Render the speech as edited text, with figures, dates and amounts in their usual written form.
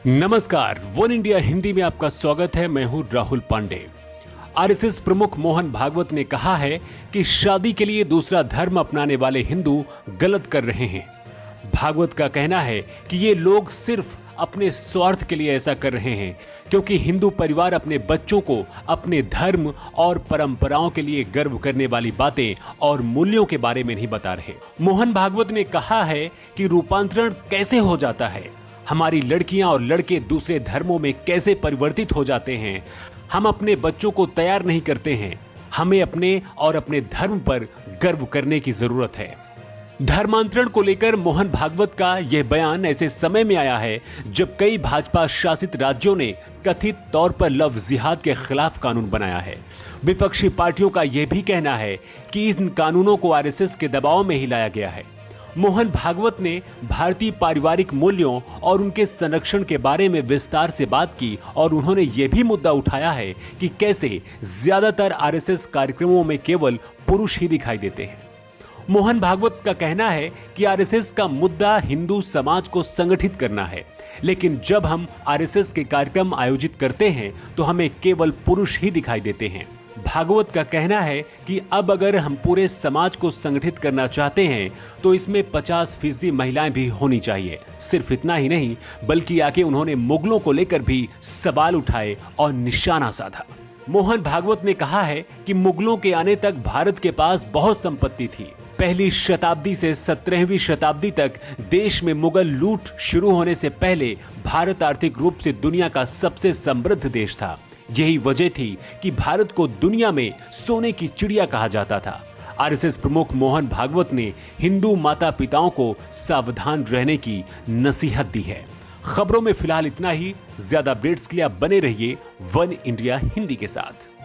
नमस्कार, one India Hindi में आपका स्वागत है। मैं हूं राहुल पांडे। आरएसएस प्रमुख मोहन भागवत ने कहा है कि शादी के लिए दूसरा धर्म अपनाने वाले हिंदू गलत कर रहे हैं। भागवत का कहना है कि ये लोग सिर्फ अपने स्वार्थ के लिए ऐसा कर रहे हैं, क्योंकि हिंदू परिवार अपने बच्चों को अपने धर्म और परंपराओं के लिए गर्व करने वाली बातें और मूल्यों के बारे में नहीं बता रहे। मोहन भागवत ने कहा है कि रूपांतरण कैसे हो जाता है, हमारी लड़कियां और लड़के दूसरे धर्मों में कैसे परिवर्तित हो जाते हैं। हम अपने बच्चों को तैयार नहीं करते हैं। हमें अपने और अपने धर्म पर गर्व करने की जरूरत है। धर्मांतरण को लेकर मोहन भागवत का यह बयान ऐसे समय में आया है जब कई भाजपा शासित राज्यों ने कथित तौर पर लव जिहाद के खिलाफ कानून बनाया है। विपक्षी पार्टियों का यह भी कहना है कि इन कानूनों को आरएसएस के दबाव में ही लाया गया है। मोहन भागवत ने भारतीय पारिवारिक मूल्यों और उनके संरक्षण के बारे में विस्तार से बात की और उन्होंने यह भी मुद्दा उठाया है कि कैसे ज्यादातर आरएसएस कार्यक्रमों में केवल पुरुष ही दिखाई देते हैं। मोहन भागवत का कहना है कि आरएसएस का मुद्दा हिंदू समाज को संगठित करना है, लेकिन जब हम आरएसएस के कार्यक्रम आयोजित करते हैं तो हमें केवल पुरुष ही दिखाई देते हैं। भागवत का कहना है कि अब अगर हम पूरे समाज को संगठित करना चाहते हैं तो इसमें 50% महिलाएं भी होनी चाहिए। सिर्फ इतना ही नहीं, बल्कि आगे उन्होंने मुगलों को लेकर भी सवाल उठाए और निशाना साधा। मोहन भागवत ने कहा है कि मुगलों के आने तक भारत के पास बहुत संपत्ति थी। पहली शताब्दी से 17वीं शताब्दी तक देश में मुगल लूट शुरू होने से पहले भारत आर्थिक रूप से दुनिया का सबसे समृद्ध देश था। यही वजह थी कि भारत को दुनिया में सोने की चिड़िया कहा जाता था। आरएसएस प्रमुख मोहन भागवत ने हिंदू माता पिताओं को सावधान रहने की नसीहत दी है। खबरों में फिलहाल इतना ही। ज्यादा अपडेट्स के लिए आप बने रहिए वन इंडिया हिंदी के साथ।